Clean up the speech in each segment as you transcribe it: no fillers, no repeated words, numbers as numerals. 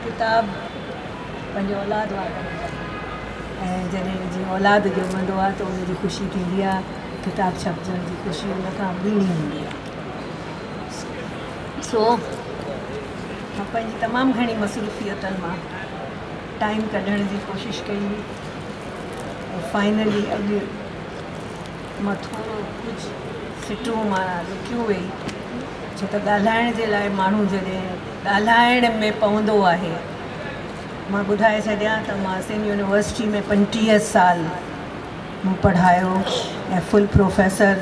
किताब पंहिंजे औलाद वारनि ऐं जॾहिं जीअं औलाद ॼमंदो आहे त उनजी ख़ुशी थींदी आहे, किताब छपजण जी ख़ुशी उन खां ॿीणी हूंदी आहे। सो मां पंहिंजी तमामु घणी मसरूफ़ियतनि मां टाइम कढण जी कोशिशि कई हुई ऐं फाइनली अॼु मां थोरो कुझु सिटूं मां लिखियूं वेई, छो त ॻाल्हाइण जे लाइ माण्हू जॾहिं ॻाल्हाइण में पवंदो आहे। मां ॿुधाए छॾियां त मां सिंध यूनिवर्सिटी में 25 साल मूं पढ़ायो ऐं फुल प्रोफेसर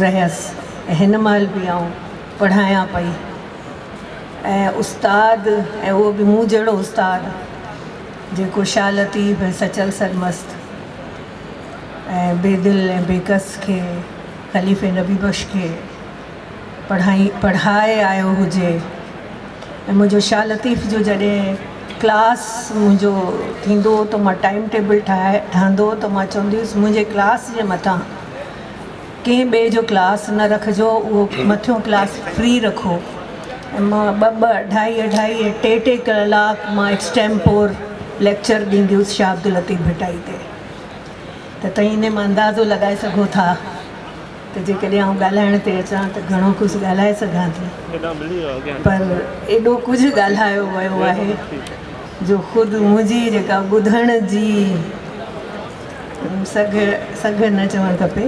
रहियसि ऐं हिन महिल बि आऊं पढ़ायां पई ऐं उस्ताद, ऐं उहो बि मूं जहिड़ो उस्ताद जेको शाह लतीफ़ ऐं सचल सरमस्त ऐं बेदिल ऐं बेकस खे, ख़लीफ़े नबी बख्श खे पढ़ाए आयो हुजे। ऐं मुंहिंजो शाह लतीफ़ जो जॾहिं क्लास मुंहिंजो थींदो त मां टाइम टेबल ठहंदो त मां चवंदी हुअसि मुंहिंजे क्लास जे मथां कंहिं ॿिए जो क्लास न रखिजो, उहो मथियों क्लास फ्री रखो। ऐं मां ॿ अढाई ऐं टे कलाक मां एक्सटेम्पोर लेक्चर ॾींदी हुअसि शाह अब्दुल लतीफ़ भिटाई ते। त तव्हां इन मां अंदाज़ो लॻाए सघो था त जेकॾहिं आउं ॻाल्हाइण ते अचां त घणो कुझु ॻाल्हाए सघां थी, पर एॾो कुझु ॻाल्हायो वियो आहे जो ख़ुदि मुंहिंजी जेका ॿुधण जी सघ न चवणु खपे,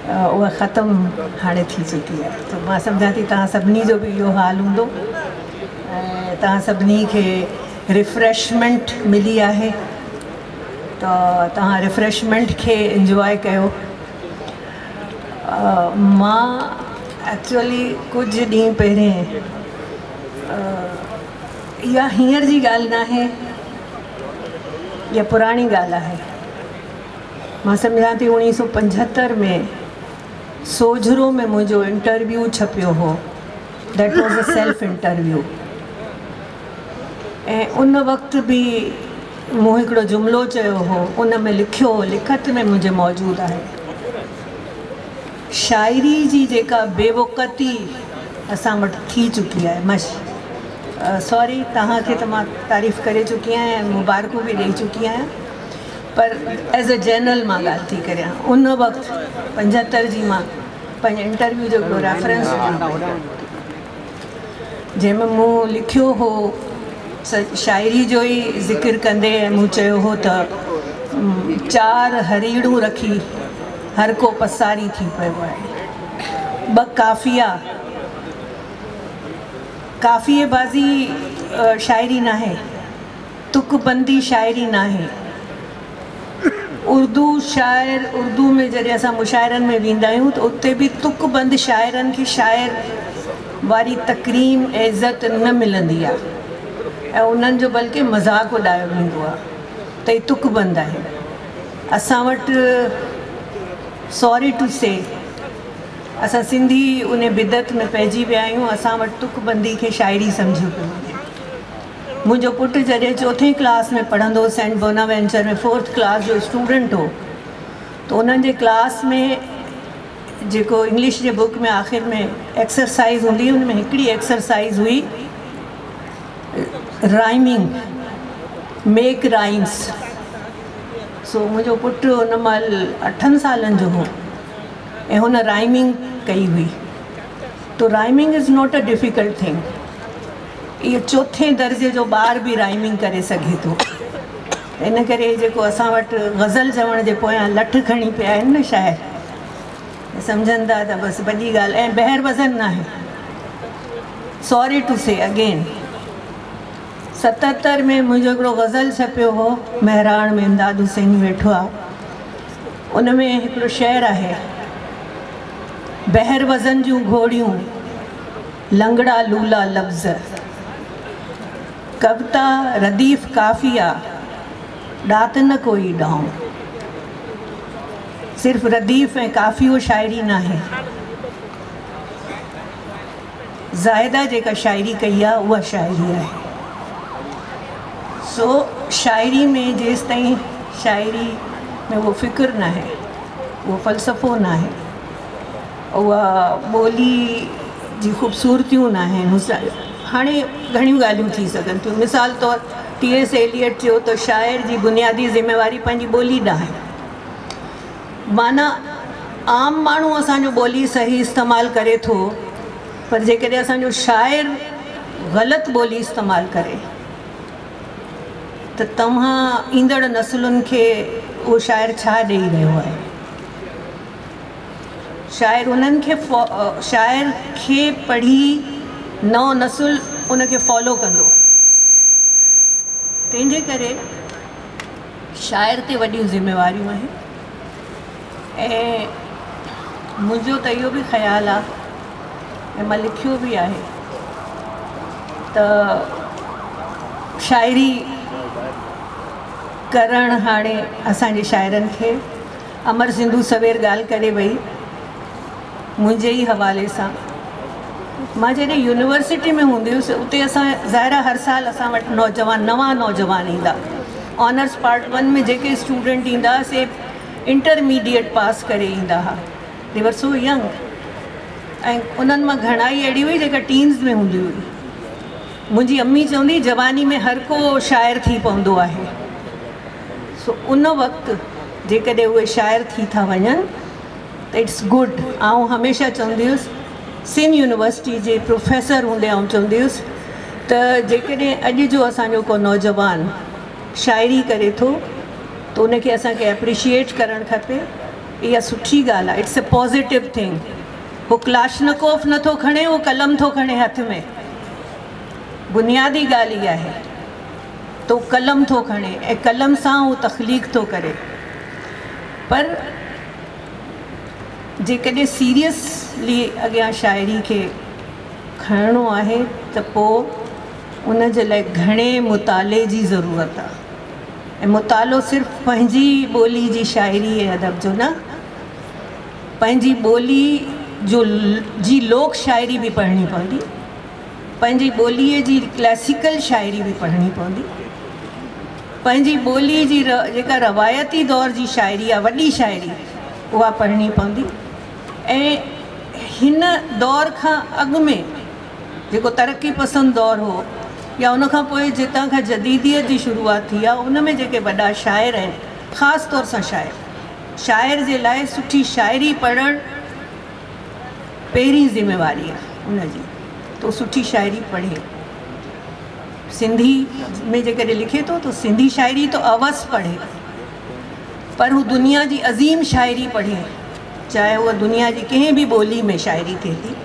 उहा ख़तमु हाणे थी चुकी आहे। त मां सम्झां थी तव्हां सभिनी जो बि इहो हाल हूंदो ऐं तव्हां सभिनी खे रिफ्रेशमेंट मिली आहे त तव्हां रिफ्रेशमेंट खे इंजॉय कयो। मां एक्चुअली कुझु ॾींहं पहिरें, इहा हींअर जी ॻाल्हि न आहे, इहा पुराणी ॻाल्हि आहे। मां सम्झां थी 1975 में सोझरो में मुंहिंजो इंटरव्यू छपियो हो, that was a self interview. ऐं उन वक़्तु बि मूं हिकिड़ो जुमिलो चयो हो, उन में लिखियो, लिखत में मुंहिंजे मौजूदु आहे, शाइरी जी जेका बेवक़ती असां वटि थी चुकी आहे। सॉरी, तव्हांखे त मां तारीफ़ करे चुकी आहियां ऐं मुबारकूं बि ॾेई चुकी आहियां, पर एज़ अ जनरल मां ॻाल्हि थी करियां। उन वक़्तु 75 जी मां पंहिंजे इंटरव्यू जो हिकिड़ो रेफरेंस जंहिंमें मूं लिखियो हो, शाइरी जो ई ज़िक्र कंदे ऐं मूं चयो हो त 4 हरीड़ूं रखी हर को पसारी थी पियो आहे। 2 काफ़िए बाज़ी शाइरी न आहे, तुकबंदी शाइरी न आहे। उर्दू में जॾहिं असां मुशाइरनि में वेंदा आहियूं त उते बि तुकबंद शाइरनि खे शाइर वारी तकरीम इज़त न मिलंदी आहे ऐं उन्हनि जो बल्कि मज़ाक उॾायो वेंदो आहे त ही तुकबंद आहे। असां वटि सॉरी टू से असां सिंधी उन बिदत में पइजी विया आहियूं, असां वटि तुकबंदी खे शाइरी सम्झियो पियो वञे। मुंहिंजो पुटु जॾहिं 4th क्लास में पढ़ंदो हो, सेंट बोनावेंचर में 4th क्लास जो स्टूडेंट हो, त उन्हनि जे क्लास में जेको इंग्लिश जे बुक में आख़िर में एक्सरसाइज़ हूंदी, हुन में हिकिड़ी एक्सरसाइज़ हुई राइमिंग, मेक राइम्स। सो मुंहिंजो पुटु हुन महिल 8 सालनि जो हो ऐं हुन राइमिंग कई हुई। तो rhyming is not a difficult thing. इहो 4th दर्जे जो ॿार बि राइमिंग करे सघे थो। इन करे जेको असां वटि ग़ज़ल चवण जे पोयां लठ खणी पिया आहिनि न शाइर, सम्झंदा त बसि वॾी ॻाल्हि। ऐं बहर वज़न न आहे। सॉरी टू से अगेन, 77 में मुंहिंजो हिकिड़ो ग़ज़ल छपियो हो, महराण में इमदाद हुसैनी वेठो आहे। उन में हिकिड़ो शेर आहे, बहर वज़न जूं घोड़ियूं लंगड़ा लूला लफ़्ज़, कविता रदीफ़ काफ़िया ॾात न कोई ॾाऊं। सिर्फ़ रदीफ़ ऐं काफ़ियो शाइरी न आहे। ज़ाहिदा जेका शाइरी कई आहे उहा शाइरी आहे। सो शाइरी में जेसि ताईं शाइरी में वो फ़िक्र न आहे, वो फ़लसफ़ो न आहे, उहा ॿोली जी ख़ूबसूरतियूं न आहिनि, हाणे घणियूं ॻाल्हियूं थी सघनि थियूं। मिसाल तौरु T.S. एलियट चयो त शाइर जी बुनियादी ज़िम्मेवारी पंहिंजी ॿोली ॾांहुं आहे। माना आम माण्हू असांजो ॿोली सही इस्तेमालु करे थो, पर जेकॾहिं असांजो शाइर ग़लति ॿोली इस्तेमालु करे त तव्हां ईंदड़ नसलुनि खे उहो शाइर छा ॾेई रहियो आहे। शाइर उन्हनि खे शाइर खे पढ़ी नओं नसुल उनखे फॉलो कंदो। तंहिंजे करे शाइर ते वॾियूं ज़िम्मेवारियूं आहिनि। ऐं मुंहिंजो त इहो बि ख़्यालु आहे ऐं मां लिखियो बि आहे त शाइरी करणु हाणे असांजे शाइरनि खे, अमर सिंधू सवेर ॻाल्हि करे वई मुंहिंजे ई हवाले सां। मां जॾहिं यूनिवर्सिटी में हूंदी हुअसि उते असां ज़ाहिर हर साल असां वटि नवां नौजवान ईंदा। ऑनर्स पार्ट 1 में जेके स्टूडेंट ईंदा से इंटरमीडिएट पास करे ईंदा हुआ। दे वर सो यंग। ऐं उन्हनि मां घणाई अहिड़ी हुई जेका टीन्स में हूंदी हुई। मुंहिंजी अम्मी चवंदी जवानी में हर को शाइर थी पवंदो आहे। सो उन वक़्तु जेकॾहिं उहे शाइर थी था वञनि त इट्स गुड। आउं हमेशह चवंदी हुअसि, सिंध यूनिवर्सिटी जे प्रोफेसर हूंदे आउं चवंदी हुअसि त जेकॾहिं अॼु जो असांजो को नौजवान शाइरी करे थो त उनखे असांखे एप्रिशिएट करणु खपे। इहा सुठी ॻाल्हि आहे। It's a positive thing. हू क्लाशनकोफ नथो खणे, उहो कलम थो खणे हथ में। बुनियादी ॻाल्हि इहा आहे तो कलम थो खणे ऐं कलम सां उहो तख़लीक़ थो करे। पर जेकॾहिं सीरियसली अॻियां शाइरी खे खणणो आहे त पोइ उन जे लाइ घणे मुताले जी ज़रूरत आहे। ऐं मुतालो सिर्फ़ु पंहिंजी ॿोली जी शाइरी ऐं अदब जो न, पंहिंजी ॿोली जी लोक शाइरी बि पढ़णी पवंदी, पंहिंजी ॿोलीअ जी क्लासिकल शाइरी बि पढ़णी पवंदी, पंहिंजी ॿोलीअ जी जेका रवायती दौर जी शाइरी आहे, वॾी शाइरी, उहा पढ़णी पवंदी। ऐं हिन दौर खां अॻु में जेको तरक़ी पसंदि दौर हो या उन खां पोइ जितां खां जदीदियत जी शुरूआत थी आहे, उन में जेके वॾा शाइर आहिनि, ख़ासि तौर सां शाइर जे लाइ सुठी शाइरी पढ़णु पहिरीं ज़िम्मेवारी आहे उनजी। तो सुठी शाइरी पढ़े। सिंधी में जेकॾहिं लिखे थो तो सिंधी शाइरी तो अवसि पढ़े, पर हू दुनिया जी अज़ीम शाइरी पढ़े, चाहे उहा दुनिया जी कंहिं बि ॿोली में शाइरी थिए थी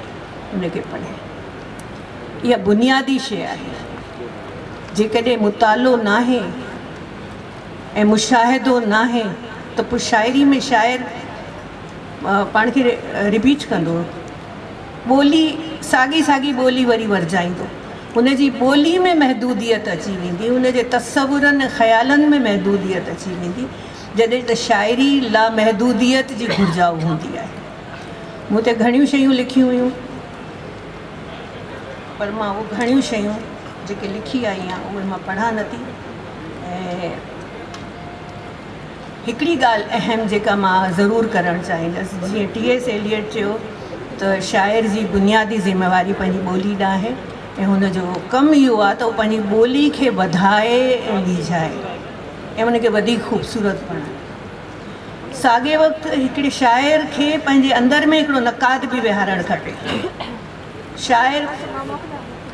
उनखे पढ़े। इहा बुनियादी शइ आहे। जेकॾहिं मुतालो नाहे ऐं मुशाहिदो नाहे त पोइ शाइरी में शाइर पाण खे रिपीट कंदो, ॿोली साॻी ॿोली वरी वरजाईंदो, उनजी ॿोली में महदूदियत अची वेंदी, उनजे तसवुरनि ऐं ख़्यालनि में महदूदियत अची वेंदी, जॾहिं त शाइरी लामहदूदियत जी घुर्जाऊ हूंदी आहे। मूं ते घणियूं शयूं लिखियूं हुयूं, पर मां उहे घणियूं शयूं जेके लिखी आई आहियां उहे मां पढ़ा नथी। ऐं हिकिड़ी ॻाल्हि अहम जेका मां ज़रूरु करणु चाहींदसि, जीअं T.S. एलियट चयो त शाइर जी बुनियादी ज़िम्मेवारी पंहिंजी ॿोली ॾांहुं आहे ऐं हुनजो कमु इहो आहे त उहो पंहिंजी ॿोली खे वधाए ऐं ॿीजाए ऐं उनखे वधीक ख़ूबसूरत बणाए। साॻे वक़्तु हिकिड़े शाइर खे पंहिंजे अंदरि में हिकिड़ो नक़ाद बि विहारणु खपे। शाइर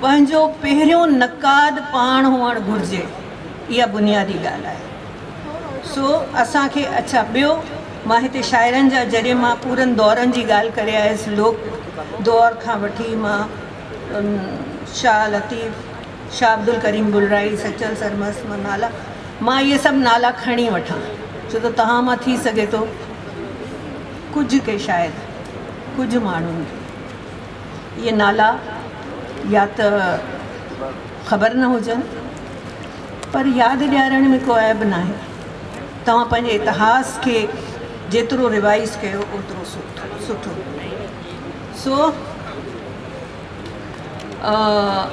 पंहिंजो पहिरियों नक़ाद पाण हुअणु घुरिजे, इहा बुनियादी ॻाल्हि आहे। सो असांखे अच्छा ॿियो, मां हिते शाइरनि जा जॾहिं मां पूरनि दौरनि जी ॻाल्हि करे आयसि, लोक दौर खां वठी मां शाह लतीफ़, शाह अब्दुल करीम बुलराई, सचल सरमस नाला, मां इहे सभु नाला खणी वठां छो त तव्हां मां थी सघे थो कुझु के शायदि कुझु माण्हुनि इहे नाला या त ख़बर न हुजनि, पर यादि ॾियारण में को ऐब न आहे। तव्हां पंहिंजे इतिहास खे जेतिरो रिवाइज़ कयो ओतिरो सुठो। सो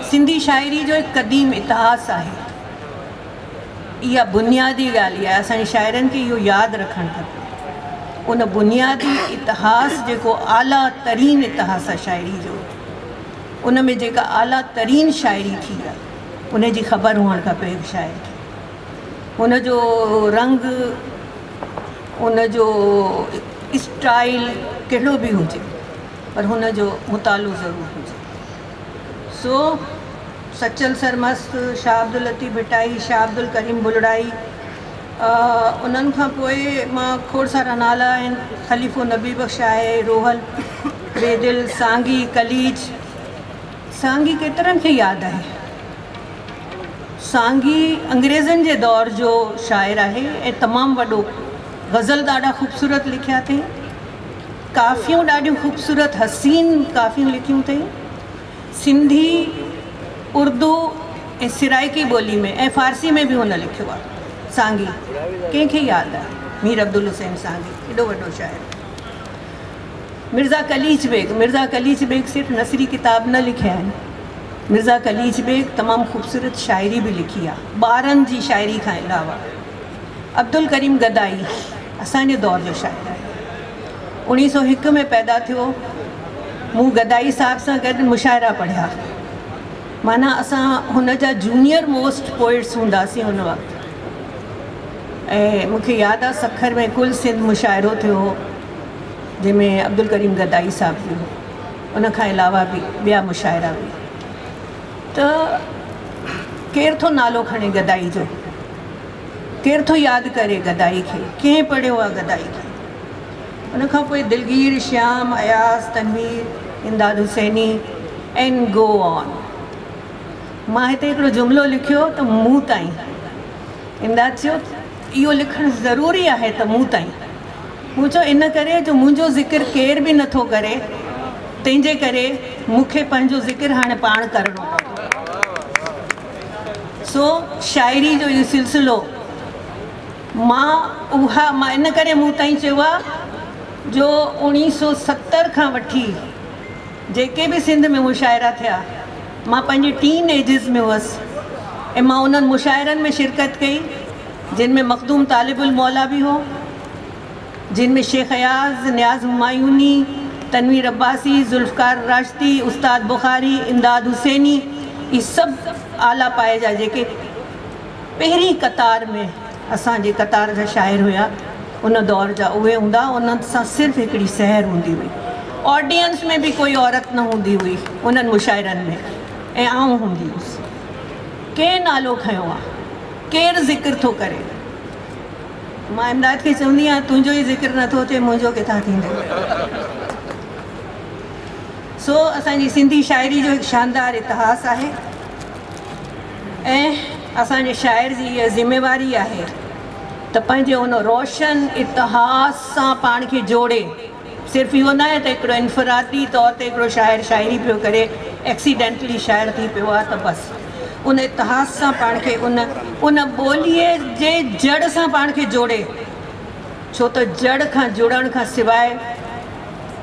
सिंधी शाइरी जो हिकु क़दीम इतिहास आहे, इहा बुनियादी ॻाल्हि आहे। असांजे शाइरनि खे इहो यादि रखणु खपे। उन बुनियादी इतिहास जेको आला तरीन इतिहास आहे शाइरी जो, उन में जेका आला तरीन शाइरी थी आहे उन जी ख़बर हुअणु खपे शाइर खे। उन जो रंग, उन जो स्टाइल कहिड़ो बि हुजे पर हुन जो मुतालो ज़रूरु हुजे। सो सचल सरमस्त, शाह अब्दुल लतीफ़ भिटाई, शाह अब्दुल करीम बुलड़ाई, उन्हनि खां पोइ मां खोड़ सारा नाला आहिनि, ख़लीफ़ो नबी बख़्श आहे, रोहल बेदिल, सांगी, कलीज। सांगी केतिरनि खे यादि आहे? सांगी अंग्रेज़नि जे दौर जो शाइर आहे ऐं तमामु वॾो। गज़ल ॾाढा ख़ूबसूरत लिखिया अथई, काफ़ियूं ॾाढियूं ख़ूबसूरत हसीन काफ़ियूं लिखियूं अथई, सिंधी, उर्दू ऐं सिराइकी ॿोली में ऐं फ़ारसी में बि हुन लिखियो आहे। सांगी कंहिंखे यादि आहे? मीर अब्दुल हुसैन सांगी, एॾो वॾो शाइर। मिर्ज़ा कलीज बेग, मिर्ज़ा कलीज बेग सिर्फ़ु नसरी किताब न लिखिया आहिनि, मिर्ज़ा कलीज बेग तमामु ख़ूबसूरत शाइरी बि लिखी आहे ॿारनि जी शाइरी खां अलावा। अब्दुल करीम गदाई असांजे दौर जो शाइर आहे, 1901 में पैदा थियो। मूं गदाई साहब सां गॾु मुशाइरा पढ़िया, माना असां हुन जा जूनियर मोस्ट पोइट्स हूंदासीं हुन वक़्तु। ऐं मूंखे यादि आहे सखर में कुल सिंध मुशाइरो थियो जंहिंमें अब्दुल करीम गदाई साहब बि हो, उन खां अलावा बि ॿिया मुशाइरा बि। त केरु थो नालो खणे गदाई जो? केरु थो यादि करे गदाई खे? कंहिं पढ़ियो आहे गदाई खे? उन खां पोइ दिलगीर, श्याम, अयाज़, तनवीर, इमदाद हुसैनी एंड गो ऑन। मां हिते हिकिड़ो जुमिलो लिखियो त मूं ताईं। इमदाद चयो इहो लिखणु ज़रूरी आहे त मूं ताईं। मूं चयो इन करे जो मुंहिंजो ज़िक्र केर बि नथो करे, तंहिंजे करे मूंखे पंहिंजो ज़िक्र हाणे पाण करिणो पवंदो। सो शाइरी जो इहो सिलसिलो मां इन करे मूं ताईं चयो आहे जो 1970 खां वठी जेके बि सिंध में मुशाइरा थिया, मां पंहिंजे टीन एजिस में हुअसि ऐं मां उन्हनि मुशाइरनि में शिरकत कई जिन में मखदूम तालिबुल मौला बि हो, जिन में शेख अयाज़, न्याज़ हुमायूनी, तनवीर अब्बासी, जुल्फ़कार राशदी, उस्ताद बुखारी, इमदाद हुसैनी, ये सभु आला पाए जा जेके पहिरीं कतार में असांजे कतार जा शाइर हुया उन दौर जा उहे हूंदा। उन्हनि सां सिर्फ़ु हिकिड़ी सहर हूंदी हुई, ऑडियंस में भी कोई औरत न हूंदी हुई उन्हनि मुशाइरनि में, ऐं आऊं हूंदी हुअसि। कंहिं नालो खयो आहे? केरु ज़िक्र थो करे? मां इमदाद खे चवंदी आहियां तुंहिंजो ई ज़िक्र नथो थिए, मुंहिंजो किथां थींदो? सो असांजी सिंधी शाइरी जो हिकु शानदार इतिहास आहे ऐं असांजे शाइर जी इहा ज़िम्मेवारी आहे त पंहिंजे उन रोशन इतिहास सां पाण खे जोड़े। सिर्फ़ु इहो न आहे त हिकिड़ो इनफ़रादी तौर ते हिकिड़ो शाइर शाइरी पियो करे, एक्सीडेंटली शाइर थी पियो आहे त बसि। उन इतिहास सां पाण खे उन ॿोलीअ जे जड़ सां पाण खे जोड़े, छो त जड़ खां जुड़ण खां सवाइ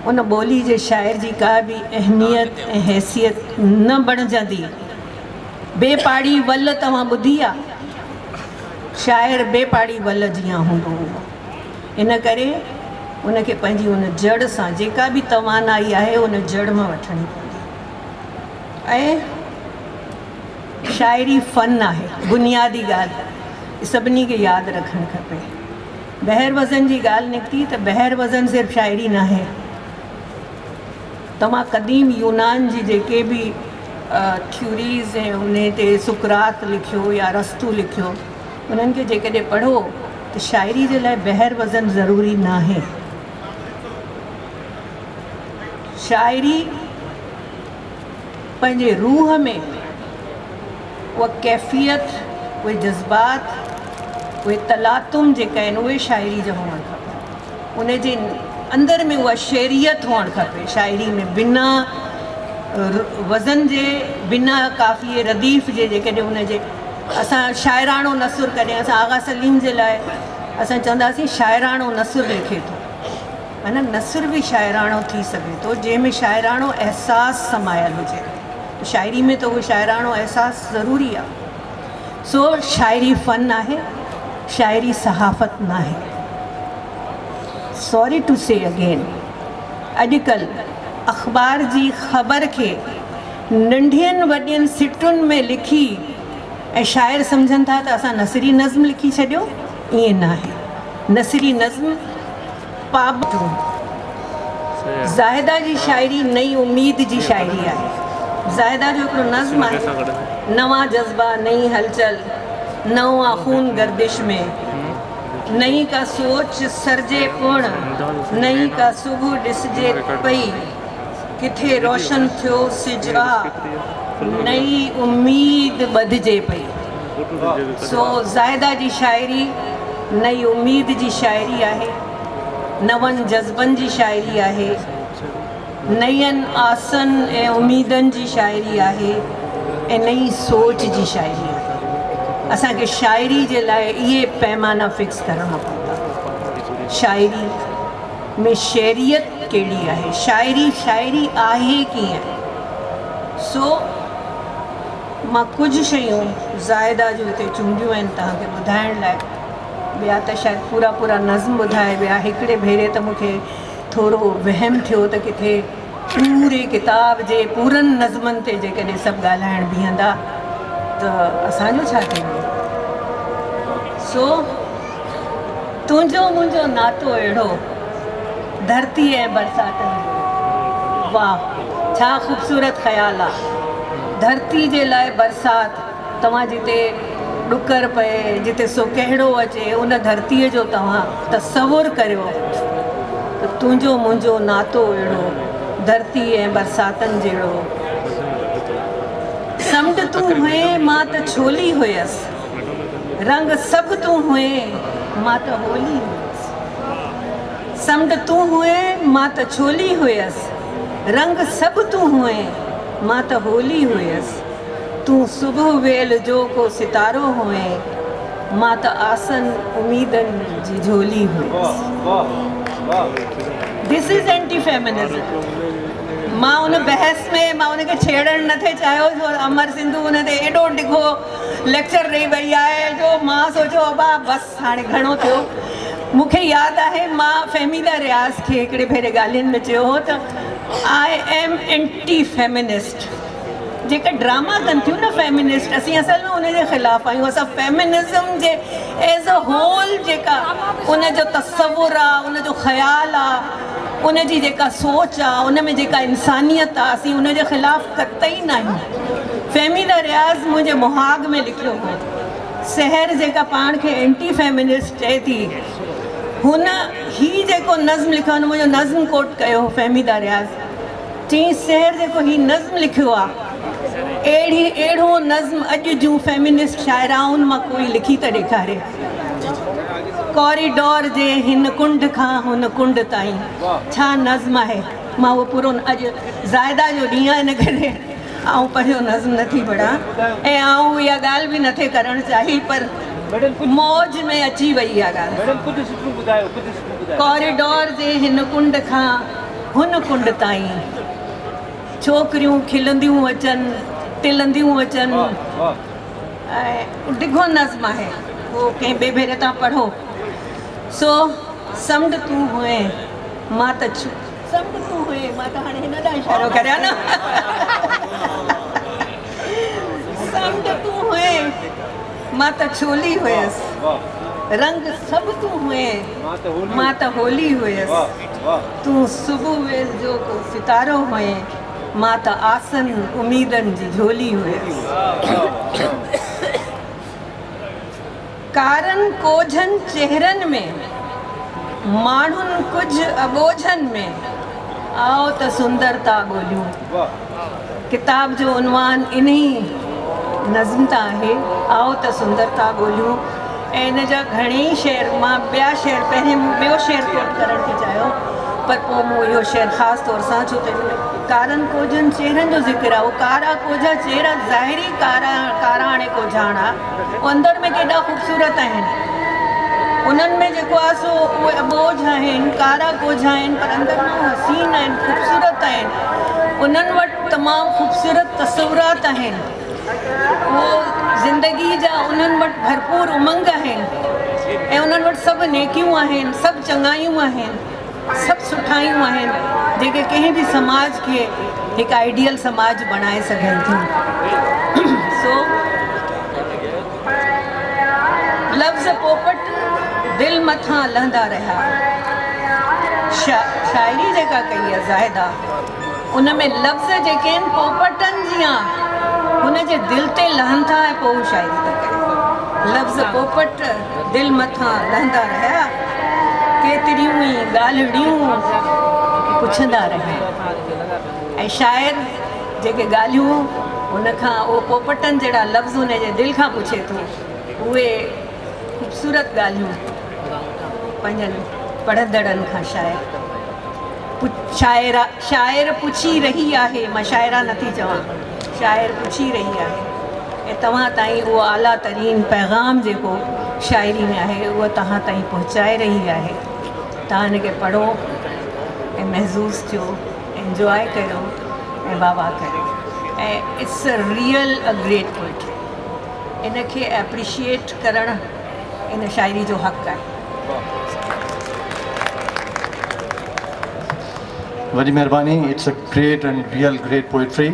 उन ॿोली जे शाइर जी का बि अहमियत ऐं हैसियत न बणिजंदी। बेपाड़ी वल तव्हां ॿुधी आहे? शाइर बेपाड़ी वल जीअं हूंदो हुओ। इन करे उनखे पंहिंजी उन जड़ सां जेका बि तवानाई आहे उन जड़ मां वठणी पवंदी। ऐं शाइरी फ़न आहे, बुनियादी ॻाल्हि सभिनी खे यादि रखणु खपे। बहर वज़न जी ॻाल्हि निकिती त बहर वज़न सिर्फ़ु शाइरी न आहे। तव्हां क़दीम यूनान जी जेके बि थ्योरीज़ ऐं उन ते सुकरात लिखियो या रस्तू लिखियो, उन्हनि खे जेकॾहिं पढ़ो त शाइरी जे लाइ बहर वज़न ज़रूरी न आहे। शाइरी पंहिंजे रूह में उहा कैफ़ियत, उहे जज़्बात, उहे तलातुम जेका आहिनि उहे शाइरी जा हुअणु खपनि। उन जे अंदरि में उहा शेरियत हुअणु खपे। शाइरी में बिना वज़न जे, बिना काफ़िए रदीफ़ जे, जेकॾहिं उनजे असां शाइराणो नसुर कॾहिं असां आगा सलीम जे लाइ असां चवंदासीं शाइराणो नसुर लिखे थो, माना नसुर बि शाइराणो थी सघे थो जंहिंमें शाइराणो अहसास समायल हुजे। शाइरी में तो वो शाइराणो एहसास ज़रूरी आहे। सो शाइरी फ़न आहे, शाइरी सहाफ़त न आहे। सॉरी टू से अगेन, अॼुकल्ह अख़बार जी ख़बर खे नंढियुनि वॾियुनि सिटुनि में लिखी ऐं शाइर सम्झनि था त असां नसरी नज़्म लिखी छॾियो, ईअं न आहे। नसरी नज़्म पाबंदूं ज़ाहिदा जी शाइरी नई उम्मीद जी शाइरी आहे। ज़ाहिदा जो हिकिड़ो नज़्म आहे, नवां जज़्बा नई हलचल, नवां खून गर्दिश में, नई का सोच सरजे पूर्ण, नई का सुबुह ॾिसजे पई, किथे रोशन थियो सिजवा, नई उम्मीद ॿधिजे पई। सो ज़ाहिदा जी शाइरी नई उम्मीद जी शाइरी आहे, नवनि जज़्बनि जी शाइरी आहे, नयनि आसन ऐं उम्मीदनि जी शाइरी आहे ऐं नई सोच जी शाइरी आहे। असांखे शाइरी जे लाइ इहे पैमाना फिक्स करणा पवंदा। शाइरी में शेरियत कहिड़ी आहे, शाइरी आहे कीअं। सो मां कुझु शयूं ज़ाहिदा जूं हिते चूंडियूं आहिनि तव्हांखे ॿुधाइण लाइ। ॿिया त शायदि पूरा नज़्म ॿुधाए विया। हिकिड़े भेरे त मूंखे थोरो वहम थियो त किथे पूरे किताब जे पूरनि नज़्मनि ते जेकॾहिं सभु ॻाल्हाइण बीहंदा त असांजो छा थींदो। सो तुंहिंजो मुंहिंजो नातो अहिड़ो, धरती ऐं बरसातनि जो, वाह छा ख़ूबसूरत ख़्यालु आहे। धरती जे लाइ बरसाति, तव्हां जिते ॾुकर पए, जिते सुकहिड़ो अचे, उन धरतीअ जो तव्हां तसवुरु करियो त तुंहिंजो मुंहिंजो नातो अहिड़ो, धरती ऐं बरसातनि जहिड़ो। समुंड तूं हुए मां त छोली हुयसि, रंग सभु तूं हुए मां त होली हुयसि। समुंड तूं हुए मां त छोली हुयसि, रंग सभु तूं हुए मां त होली हुयसि। तूं सुबुह वेल जो को सितारो हुए, मां त आसन उम्मीदनि जी झोली हुयसि। This is anti feminism. मां उन बहस में मां उनखे छेड़णु नथे चाहियो, छो अमर सिंधु उन ते एॾो ॾिघो लेक्चर ॾेई वई आहे जो मां सोचियो अबा बसि हाणे घणो थियो। मूंखे यादि आहे मां फ़हमीदा रियाज़ खे हिकिड़े भेरे ॻाल्हियुनि में चयो हो त आई एम एंटी फेमिनिस्ट। जेका ड्रामा कनि थियूं न फेमिनिस्ट, असीं असल में उनजे ख़िलाफ़ु आहियूं। असां फेमिनिज़म जे एज़ अ होल जेका उनजो तसवुरु आहे, उनजो ख़्यालु आहे, उनजी जेका सोच आहे, उन में जेका इंसानियत आहे, असीं उनजे ख़िलाफ़ु कतई न आहियूं। फ़हमीदा रियाज़ मुंहिंजे मुहाग में लिखियो हो। सहर जेका पाण खे एंटी फेमिनिस्ट चए थी, हुन ही जेको नज़्म लिखियो, हुन मुंहिंजो नज़्म कोट कयो हो फ़हमीदा रियाज़। चई सहर जेको ही नज़्म लिखियो आहे, अहिड़ो नज़्म अॼु जूं फेमिनिस्ट शाइराउनि मां कोई लिखी त ॾेखारे। कॉरिडोर जे हिन कुंड खां हुन कुंड ताईं, छा नज़्म आहे। मां उहो पूरो अॼु ज़ाहिदा जो ॾींहुं आहे, इन करे आउं पढ़ियो नज़्म नथी पढ़ां ऐं आउं इहा ॻाल्हि बि नथे करणु चाही, पर मौज में अची वई इहा ॻाल्हि। कॉरिडोर जे हिन कुंड खां हुन कुंड ताईं, छोकिरियूं खिलंदियूं अचनि, टिलंदियूं अचनि, ऐं ॾिघो नज़्म आहे, उहो कंहिं ॿिए भेरे तव्हां पढ़ो। सो समुंड तूं हुए मां त समुंड तूं हुए, मां त हाणे हिन ॾांहुं इशारो करियां न। समुंड तूं हुए मां त छोली हुयसि, रंग सभु तूं हुए मां त होली हुयसि। तूं सुबुह वेल जो को सितारो हुए, मां त आसन उम्मीदनि जी झोली हुयसि। कारनि कोझनि चेहरनि में, माण्हुनि कुझु अबोझनि में, आओ त सुंदरता ॻोल्हियूं। किताब जो उनवान इन्ही नज़्म त आहे, आओ त सुंदरता ॻोल्हियूं। ऐं इन जा घणेई शेर, मां ॿिया शेर पहिरें ॿियो शेर कोट करणु थी चाहियो, पर पोइ मूं इहो शेर ख़ासि तौर सां, छो त कारनि कोझनि चेहरनि जो ज़िक्र आहे। उहो कारा कोझा चेहरा ज़ाहिरी काराणे कोझाणा, उहो अंदरि में केॾा ख़ूबसूरत आहिनि। उन्हनि में जेको आहे सो उहे अबोझ आहिनि, कारा कोझा आहिनि, पर अंदरि में हसीन आहिनि, ख़ूबसूरत आहिनि। उन्हनि वटि तमामु ख़ूबसूरत तसवुरात आहिनि। उहो ज़िंदगी जा उन्हनि वटि भरपूर उमंग आहिनि ऐं उन्हनि वटि सभु नेकियूं आहिनि, सभु चङायूं आहिनि। सभु सुठायूं आहिनि जेके कंहिं बि समाज खे हिकु आइडियल समाज बणाए सघनि थियूं। सो लफ़्ज़ पोपट दिलि मथां लहंदा रहिया, शाइरी जेका कई आहे ज़ाहिदा, उन में लफ़्ज़ जेके आहिनि पोपटनि जीअं हुनजे दिलि ते लहनि था ऐं पोइ शाइरी था कनि। लफ़्ज़ पोपट दिलि मथां लहंदा रहिया, केतिरियूं ई ॻाल्हिड़ियूं पुछंदा रहिया। ऐं शाइर जेके ॻाल्हियूं उनखां उहो पोपटनि जहिड़ा लफ़्ज़ उनजे दिलि खां पुछे थो, उहे ख़ूबसूरत ॻाल्हियूं पंहिंजनि पढ़ंदड़नि खां शाइर पुछी रही आहे, मां शाइरा नथी चवां, शाइर पुछी रही आहे ऐं तव्हां ताईं उहो आला तरीन पैगाम जेको शाइरी में आहे उहो तव्हां ताईं पहुचाए रही आहे। तव्हां हिनखे पढ़ो ऐं महज़ूज़ थियो, एंजॉय कयो ऐं वाह कयो। ऐं it's a real a great poetry. इनखे एप्रिशिएट करणु इन शाइरी जो हक़ आहे। वॾी महिरबानी। It's a great and real great poetry.